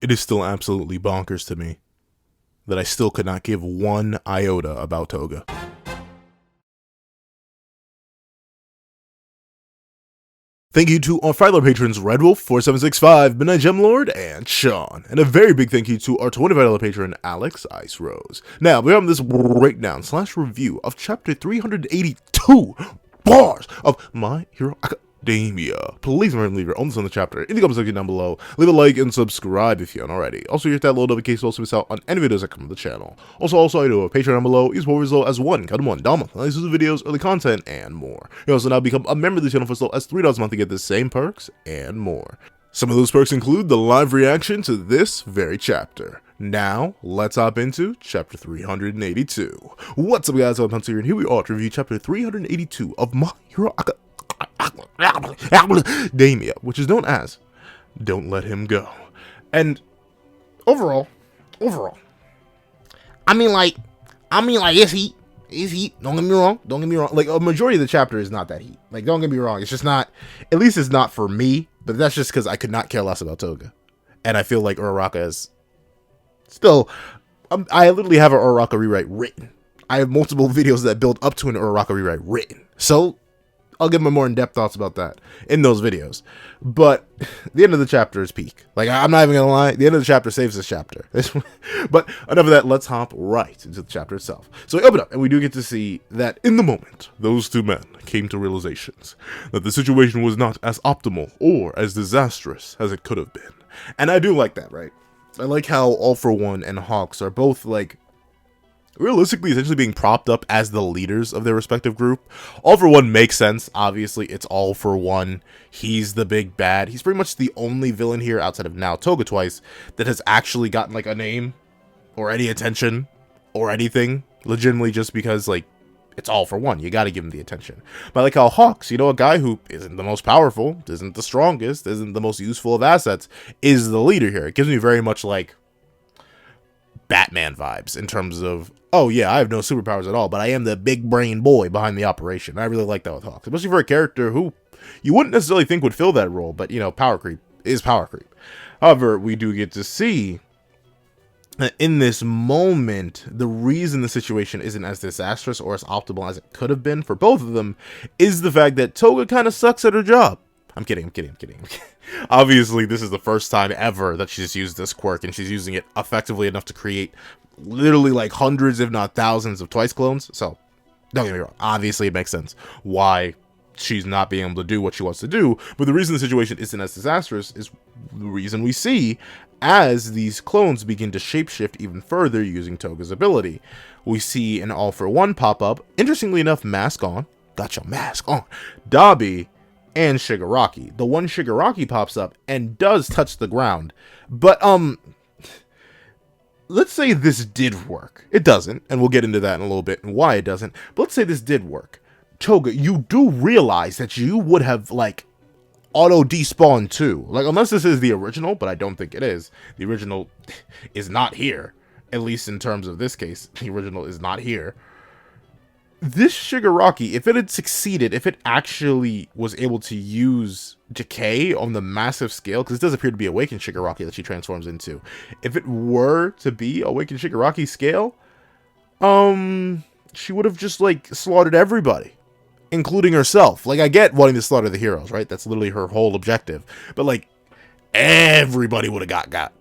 It is still absolutely bonkers to me that I still could not give one iota about Toga. Thank you to our $5 patrons Redwolf 4765, Midnight Gemlord, and Sean. And a very big thank you to our $25 patron Alex Ice Rose. Now, we have this breakdown / review of chapter 382 bars of My Hero Academia. Please remember to leave your own on the chapter in the comment section down below. Leave a like and subscribe if you haven't already. Also, hit that little notification to also miss out on any videos that come to the channel. Also, I do a Patreon down below. Use as low as $1 $1 nice videos, early content, and more. You also now become a member of the channel for as low as $3 a month to get the same perks and more. Some of those perks include the live reaction to this very chapter. Now, let's hop into chapter 382. What's up, guys? I'm Hunter here, and here we are to review chapter 382 of My Hero Academia, which is known as Don't Let Him Go. And overall, I mean, it's heat. It's heat. Don't get me wrong. Like, a majority of the chapter is not that heat. Like, don't get me wrong. It's just not, at least it's not for me, but that's just because I could not care less about Toga. And I feel like Uraraka is still, I literally have an Uraraka rewrite written. I have multiple videos that build up to an Uraraka rewrite written. So, I'll give my more in-depth thoughts about that in those videos. But the end of the chapter is peak. Like, I'm not even going to lie. The end of the chapter saves this chapter. But enough of that. Let's hop right into the chapter itself. So we open up, and we do get to see that in the moment, those two men came to realizations that the situation was not as optimal or as disastrous as it could have been. And I do like that, right? I like how All For One and Hawks are both, like, realistically essentially being propped up as the leaders of their respective group. All For One makes sense. Obviously, it's All For One. He's the big bad. He's pretty much the only villain here outside of now Toga twice that has actually gotten like a name or any attention or anything, legitimately, just because like it's All For One. You got to give him the attention. But I like how Hawks, you know, a guy who isn't the most powerful, isn't the strongest, isn't the most useful of assets, is the leader here. It gives me very much like Batman vibes in terms of, oh yeah, I have no superpowers at all, but I am the big brain boy behind the operation. I really like that with Hawks, especially for a character who you wouldn't necessarily think would fill that role, but you know, power creep is power creep. However, we do get to see that in this moment, the reason the situation isn't as disastrous or as optimal as it could have been for both of them is the fact that Toga kind of sucks at her job. I'm kidding. Obviously, this is the first time ever that she's used this quirk, and she's using it effectively enough to create literally like hundreds, if not thousands, of Twice clones. So, don't get me wrong. Obviously, it makes sense why she's not being able to do what she wants to do. But the reason the situation isn't as disastrous is the reason we see as these clones begin to shapeshift even further using Toga's ability. We see an All For One pop up. Interestingly enough, mask on. Got your mask on. Dabi and Shigaraki. The one Shigaraki pops up and does touch the ground. But, let's say this did work. It doesn't, and we'll get into that in a little bit and why it doesn't. But let's say this did work. Toga, you do realize that you would have, like, auto-despawned too. Like, unless this is the original, but I don't think it is. The original is not here. At least in terms of this case, the original is not here. This Shigaraki, if it had succeeded, if it actually was able to use decay on the massive scale, because it does appear to be Awakened Shigaraki that she transforms into. If it were to be Awakened Shigaraki scale, she would have just, like, slaughtered everybody, including herself. Like, I get wanting to slaughter the heroes, right? That's literally her whole objective. But, like, everybody would have got.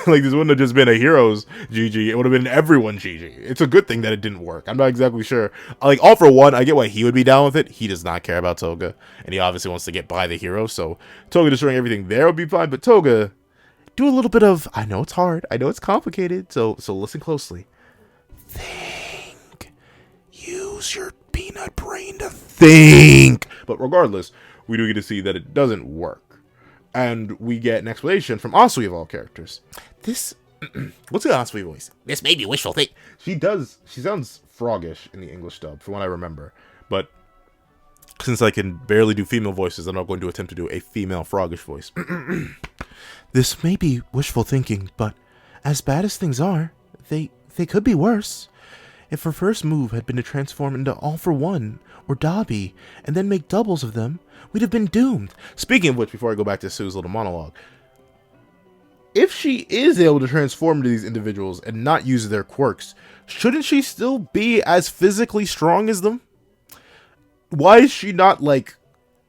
Like, this wouldn't have just been a hero's GG. It would have been everyone GG. It's a good thing that it didn't work. I'm not exactly sure. Like, All For One, I get why he would be down with it. He does not care about Toga, and he obviously wants to get by the hero, so Toga destroying everything there would be fine, but Toga, do a little bit of, I know it's hard, I know it's complicated, so listen closely. Think. Use your peanut brain to think. But regardless, we do get to see that it doesn't work. And we get an explanation from Asui of all characters. This, what's the Asui voice? This may be wishful thinking. She sounds froggish in the English dub, from what I remember. But since I can barely do female voices, I'm not going to attempt to do a female froggish voice. This may be wishful thinking, but as bad as things are, they could be worse. If her first move had been to transform into All For One or Dabi and then make doubles of them, we'd have been doomed. Speaking of which, before I go back to Sue's little monologue, if she is able to transform into these individuals and not use their quirks, shouldn't she still be as physically strong as them? Why is she not, like,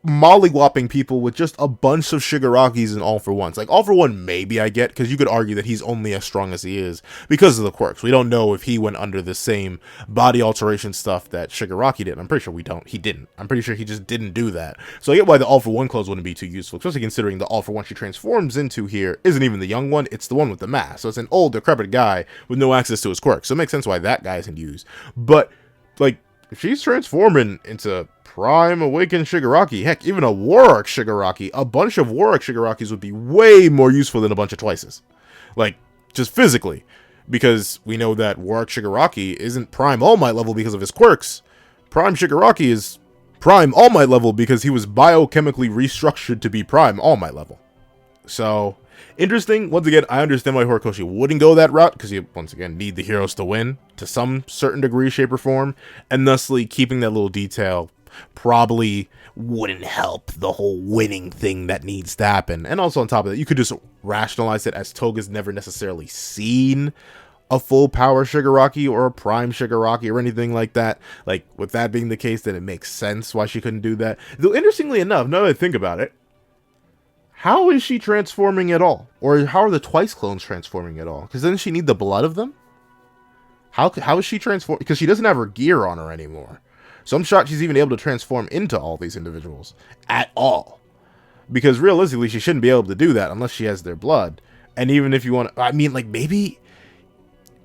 mollywopping people with just a bunch of Shigarakis and All For Ones? Like, All For One maybe I get, because you could argue that he's only as strong as he is because of the quirks. We don't know if he went under the same body alteration stuff that Shigaraki did. I'm pretty sure he didn't. I'm pretty sure he just didn't do that. So I get why the All For One clothes wouldn't be too useful, especially considering the All For One she transforms into here isn't even the young one, it's the one with the mask. So it's an old, decrepit guy with no access to his quirks. So it makes sense why that guy isn't used. But, like, if she's transforming into Prime Awakened Shigaraki, heck, even a Warwick Shigaraki, a bunch of Warwick Shigarakis would be way more useful than a bunch of Twices. Like, just physically. Because we know that Warwick Shigaraki isn't Prime All Might level because of his quirks. Prime Shigaraki is Prime All Might level because he was biochemically restructured to be Prime All Might level. So, interesting. Once again, I understand why Horikoshi wouldn't go that route, because you, once again, need the heroes to win to some certain degree, shape, or form, and thusly keeping that little detail probably wouldn't help the whole winning thing that needs to happen. And also on top of that, you could just rationalize it as Toga's never necessarily seen a full power Shigaraki or a prime Shigaraki or anything like that. Like, with that being the case, then it makes sense why she couldn't do that. Though, interestingly enough, now that I think about it, how is she transforming at all? Or how are the Twice clones transforming at all? Because doesn't she need the blood of them? How is she transforming? Because she doesn't have her gear on her anymore. So I'm shocked she's even able to transform into all these individuals at all. Because realistically, she shouldn't be able to do that unless she has their blood. And even if you want to, I mean, like, maybe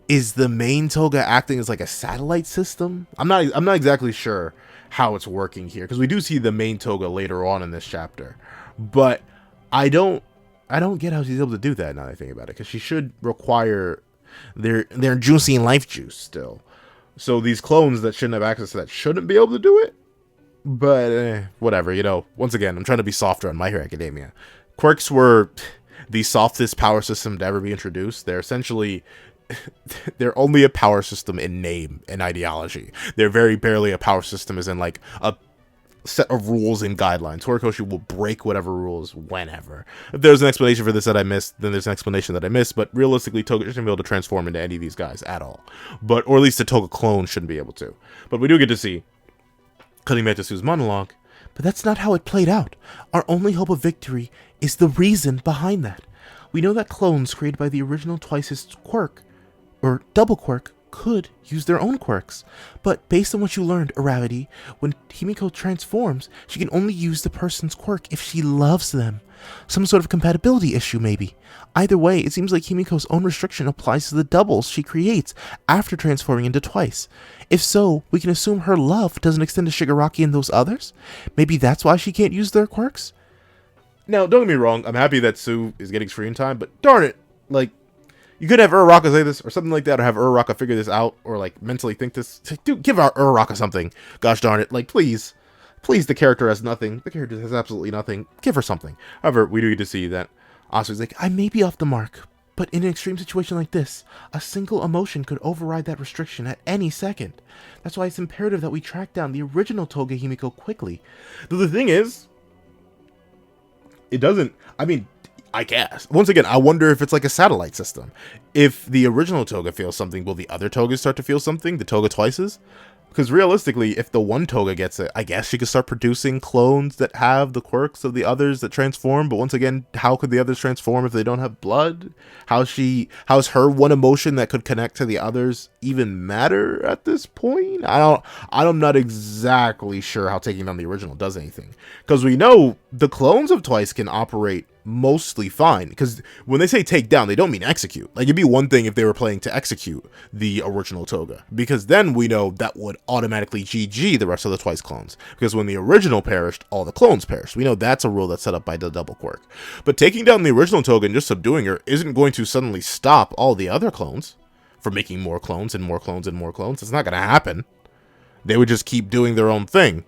is the main Toga acting as like a satellite system? I'm not exactly sure how it's working here, because we do see the main Toga later on in this chapter. But I don't get how she's able to do that now that I think about it, because she should require their juicy life juice still. So these clones that shouldn't have access to that shouldn't be able to do it. But whatever, you know. Once again, I'm trying to be softer on My Hero Academia. Quirks were the softest power system to ever be introduced. They're essentially, they're only a power system in name and ideology. They're very barely a power system as in like a set of rules and guidelines. Horikoshi will break whatever rules whenever. If there's an explanation for this that I missed, then there's an explanation that I missed, but realistically, Toga shouldn't be able to transform into any of these guys at all. But, or at least the Toga clone shouldn't be able to. But we do get to see, cutting back to Sue's monologue, but that's not how it played out. Our only hope of victory is the reason behind that. We know that clones created by the original Twice's quirk, or double quirk, could use their own quirks, but based on what you learned, Aravity, when Himiko transforms, she can only use the person's quirk if she loves them. Some sort of compatibility issue, maybe. Either way, it seems like Himiko's own restriction applies to the doubles she creates after transforming into Twice. If so, we can assume her love doesn't extend to Shigaraki and those others? Maybe that's why she can't use their quirks? Now, don't get me wrong, I'm happy that Sue is getting screen time, but darn it, like, you could have Uraraka say this, or something like that, or have Uraraka figure this out, or, like, mentally think this. Dude, give Uraraka something. Gosh darn it. Like, please. Please, the character has nothing. The character has absolutely nothing. Give her something. However, we do get to see that Asu's like, I may be off the mark, but in an extreme situation like this, a single emotion could override that restriction at any second. That's why it's imperative that we track down the original Toga Himiko quickly. Though the thing is, it doesn't, I mean, I guess. Once again, I wonder if it's like a satellite system. If the original Toga feels something, will the other Togas start to feel something? The Toga Twices? Because realistically, if the one Toga gets it, I guess she could start producing clones that have the quirks of the others that transform. But once again, how could the others transform if they don't have blood? How's her one emotion that could connect to the others even matter at this point? I'm not exactly sure how taking down the original does anything. Because we know the clones of Twice can operate mostly fine, because when they say take down, they don't mean execute. Like, it'd be one thing if they were playing to execute the original Toga, because then we know that would automatically GG the rest of the Twice clones, because when the original perished, all the clones perished. We know that's a rule that's set up by the double quirk. But taking down the original Toga and just subduing her isn't going to suddenly stop all the other clones from making more clones and more clones and more clones. It's not going to happen. They would just keep doing their own thing.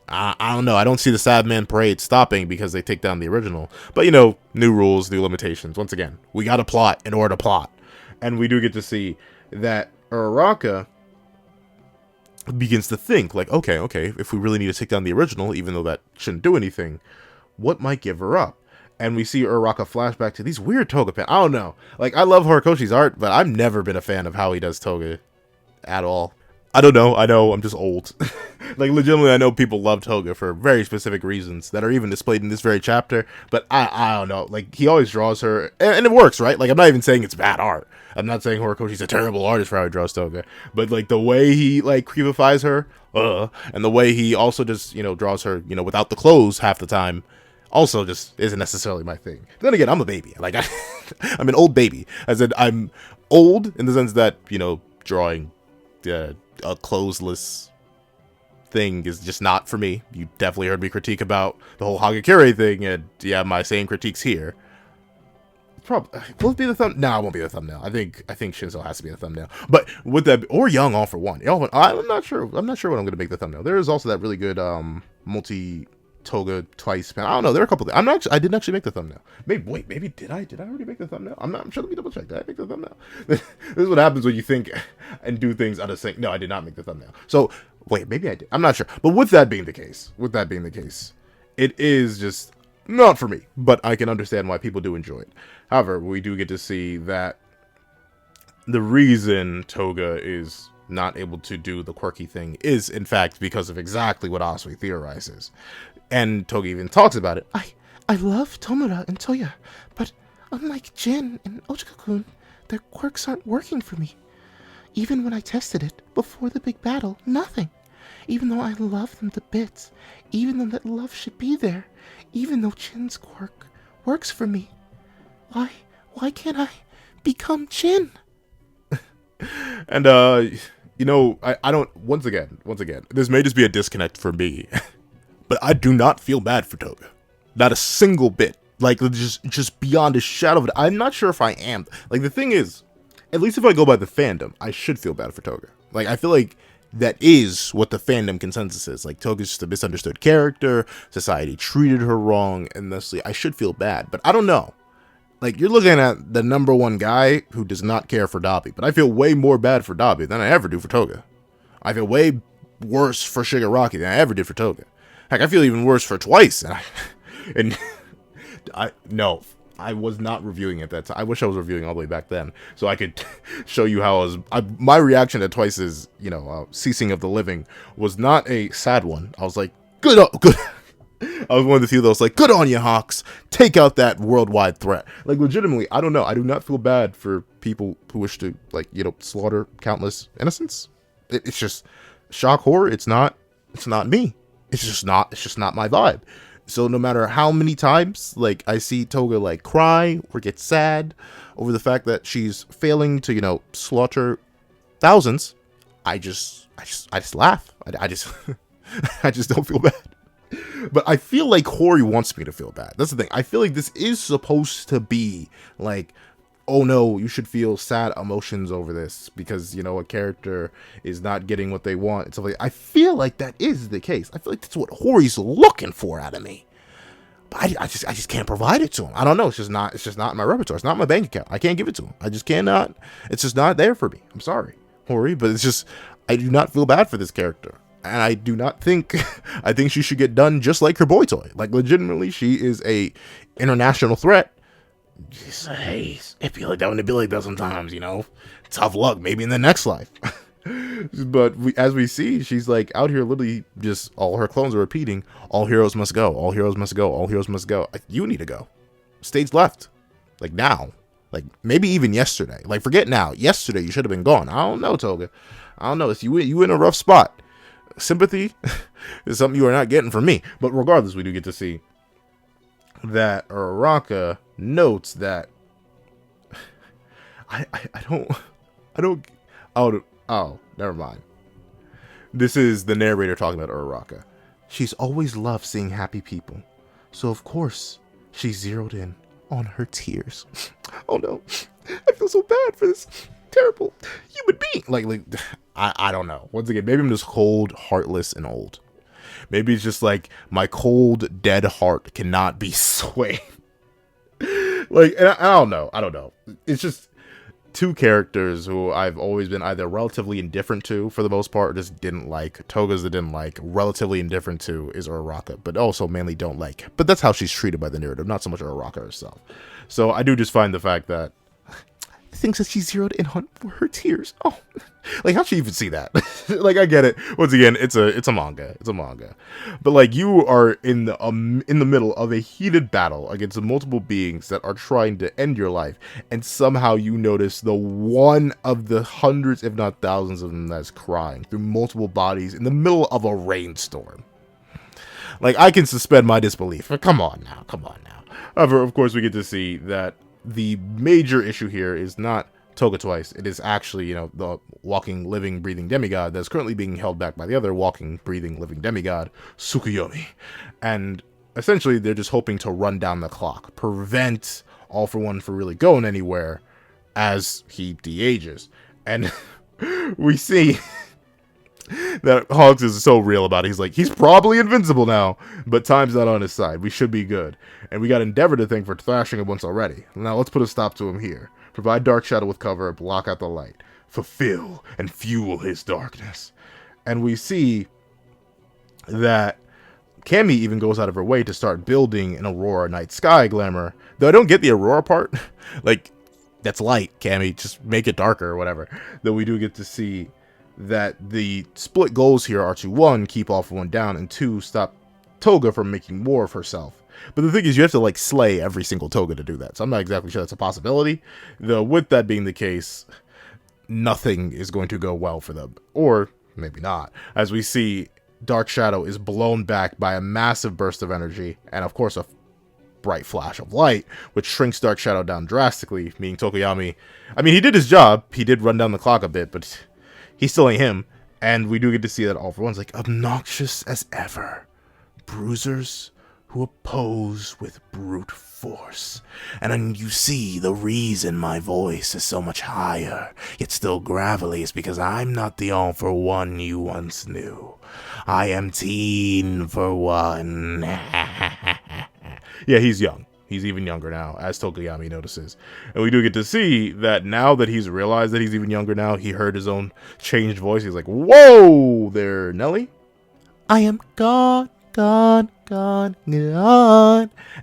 I don't know. I don't see the Sad Man Parade stopping because they take down the original. But, you know, new rules, new limitations. Once again, we got to plot in order to plot. And we do get to see that Uraraka begins to think, like, okay, if we really need to take down the original, even though that shouldn't do anything, what might give her up? and we see Uraraka flashback to these weird Toga pen. I don't know. Like, I love Horikoshi's art, but I've never been a fan of how he does Toga at all. I don't know. I know I'm just old. Like, legitimately, I know people love Toga for very specific reasons that are even displayed in this very chapter. But I don't know. Like, he always draws her, and it works, right? Like, I'm not even saying it's bad art. I'm not saying Horikoshi's a terrible artist for how he draws Toga. But, like, the way he, like, creepifies her, and the way he also just, you know, draws her, you know, without the clothes half the time, also just isn't necessarily my thing. Then again, I'm a baby. Like, I'm an old baby. I said I'm old in the sense that, you know, drawing a clothesless thing is just not for me. You definitely heard me critique about the whole Hagakure thing, and yeah, my same critiques here. Probably will it be the thumb? No, it won't be the thumbnail. I think Shinzo has to be the thumbnail. But with that, or Young all for one. I'm not sure. I'm not sure what I'm gonna make the thumbnail. There is also that really good multi Toga twice pen. I don't know. There are a couple. I didn't actually make the thumbnail. Maybe did I? Did I already make the thumbnail? I'm sure. Let me double check. Did I make the thumbnail? This is what happens when you think and do things out of sync. No, I did not make the thumbnail. So wait, maybe I did. I'm not sure. But with that being the case, it is just not for me. But I can understand why people do enjoy it. However, we do get to see that the reason Toga is not able to do the quirky thing is, in fact, because of exactly what Asui theorizes. And Toga even talks about it. I love Tomura and Toya, but unlike Jin and Ochika-kun, their quirks aren't working for me. Even when I tested it before the big battle, nothing. Even though I love them to bits, even though that love should be there, even though Jin's quirk works for me. Why can't I become Jin? And, you know, I don't, once again, this may just be a disconnect for me, but I do not feel bad for Toga. Not a single bit. Like, just beyond a shadow of it. I'm not sure if I am. Like, the thing is, at least if I go by the fandom, I should feel bad for Toga. Like, I feel like that is what the fandom consensus is. Like, Toga's just a misunderstood character, society treated her wrong, and thusly, I should feel bad. But I don't know. Like, you're looking at the #1 guy who does not care for Dabi, but I feel way more bad for Dabi than I ever do for Toga. I feel way worse for Shigaraki than I ever did for Toga. Heck, I feel even worse for Twice. No, I was not reviewing at that time. I wish I was reviewing all the way back then, so I could show you how my reaction to Twice's, you know, ceasing of the living was not a sad one. I was like, good. I was one of the few that was like, good on you, Hawks. Take out that worldwide threat. Like, legitimately, I don't know. I do not feel bad for people who wish to, like, you know, slaughter countless innocents. It's just shock horror. It's not me. It's just not my vibe. So no matter how many times, like, I see Toga, like, cry or get sad over the fact that she's failing to, you know, slaughter thousands, I just laugh. I just I just don't feel bad. But I feel like Hori wants me to feel bad. That's the thing. I feel like this is supposed to be like, oh no, you should feel sad emotions over this because, you know, a character is not getting what they want. It's like, I feel like that is the case. I feel like that's what Hori's looking for out of me. But I just can't provide it to him. I don't know. It's just not in my repertoire. It's not in my bank account. I can't give it to him. I just cannot. It's just not there for me. I'm sorry, Hori, but it's just, I do not feel bad for this character. And I do not think, I think she should get done just like her boy toy. Like, legitimately, she is a international threat. Just, hey, it be like that when it be like that sometimes, you know. Tough luck, maybe in the next life. But as we see, she's like out here literally just, all her clones are repeating, all heroes must go, all heroes must go, all heroes must go. You need to go. Stage left. Like, now. Like, maybe even yesterday. Like, forget now. Yesterday, you should have been gone. I don't know, Toga. I don't know. It's you in a rough spot. Sympathy is something you are not getting from me. But regardless, we do get to see that Uraraka notes that I don't oh, never mind. This is the narrator talking about Uraraka. She's always loved seeing happy people. So of course, she zeroed in on her tears. Oh no. I feel so bad for this terrible human being. Like I don't know. Once again, maybe I'm just cold, heartless, and old. Maybe it's just like my cold, dead heart cannot be swayed. Like, and I don't know. It's just, two characters who I've always been either relatively indifferent to for the most part, or just didn't like. Toga's that didn't like, relatively indifferent to is Uraraka, but also mainly don't like. But that's how she's treated by the narrative, not so much Uraraka herself. So I do just find the fact that things that she zeroed in on were her tears. Oh, like how'd she even see that? Like, I get it. Once again, it's a manga. It's a manga. But like, you are in the middle of a heated battle against multiple beings that are trying to end your life, and somehow you notice the one of the hundreds, if not thousands of them that's crying through multiple bodies in the middle of a rainstorm. Like, I can suspend my disbelief. But come on now. However, of course, we get to see that the major issue here is not Toga twice. It is actually, the walking, living, breathing demigod that's currently being held back by the other walking, breathing, living demigod, Tsukuyomi. And essentially, they're just hoping to run down the clock, prevent All For One from really going anywhere as he de-ages. And we see that Hogs is so real about it. He's like, he's probably invincible now, but time's not on his side. We should be good. And we got Endeavor to thank for thrashing him once already. Now let's put a stop to him here. Provide Dark Shadow with cover, block out the light. Fulfill and fuel his darkness. And we see that Cammy even goes out of her way to start building an Aurora night sky glamour. Though I don't get the Aurora part. Like, that's light, Cammy. Just make it darker or whatever. Though we do get to see that the split goals here are to, 1, keep All For One down, and 2, stop Toga from making more of herself. But the thing is, you have to, like, slay every single Toga to do that. So I'm not exactly sure that's a possibility. Though, with that being the case, nothing is going to go well for them. Or maybe not. As we see, Dark Shadow is blown back by a massive burst of energy, and of course a bright flash of light, which shrinks Dark Shadow down drastically, meaning Tokoyami, I mean, he did his job. He did run down the clock a bit, but he still ain't him. And we do get to see that All For One's like obnoxious as ever. Bruisers who oppose with brute force. And then you see the reason my voice is so much higher, yet still gravelly, is because I'm not the All For One you once knew. I am Teen For One. Yeah, he's young. He's even younger now, as Tokoyami notices. And we do get to see that now that he's realized that he's even younger now, he heard his own changed voice. He's like, whoa there, Nelly. I am gone. And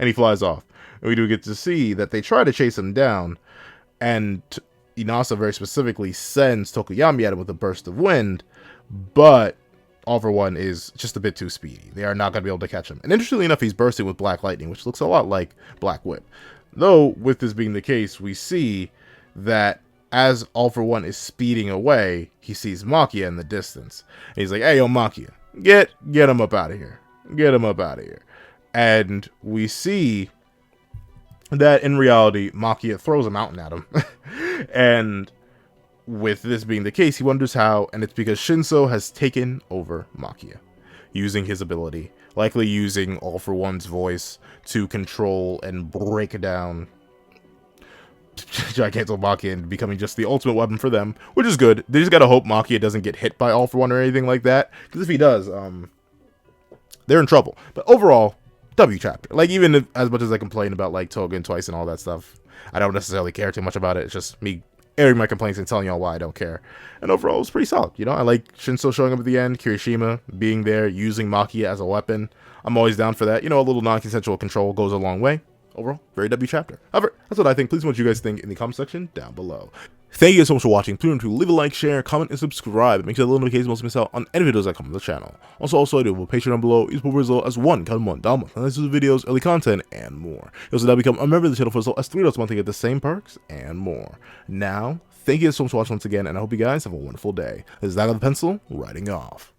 he flies off. And we do get to see that they try to chase him down. And Inasa very specifically sends Tokoyami at him with a burst of wind. But All For One is just a bit too speedy. They are not going to be able to catch him. And interestingly enough, he's bursting with Black Lightning, which looks a lot like Black Whip. Though, with this being the case, we see that as All For One is speeding away, he sees Makia in the distance. And he's like, hey, yo, Makia, get him up out of here. Get him up out of here. And we see that in reality, Makia throws a mountain at him. And with this being the case, he wonders how, and it's because Shinso has taken over Makia, using his ability, likely using All For One's voice to control and break down Giganto Makia and becoming just the ultimate weapon for them, which is good. They just gotta hope Makia doesn't get hit by All For One or anything like that, because if he does, they're in trouble. But overall, W chapter. Like, even if, as much as I complain about like Toga and Twice and all that stuff, I don't necessarily care too much about it. It's just me airing my complaints and telling y'all why I don't care. And overall, it was pretty solid. I like Shinso showing up at the end, Kirishima being there, using Makia as a weapon. I'm always down for that. A little non-consensual control goes a long way. Overall, very W chapter. However, that's what I think. Please, what you guys think in the comment section down below. Thank you guys so much for watching. Please remember to leave a like, share, comment, and subscribe. Make sure the notifications don't miss out on any videos that come on the channel. Also, I do have a Patreon down below. Use as low as $1 down below. And this is videos, early content, and more. You also now become a member of the channel for as low as $3 a month to get the same perks and more. Now, thank you guys so much for watching once again, and I hope you guys have a wonderful day. This is Dabi the Pencil, writing off.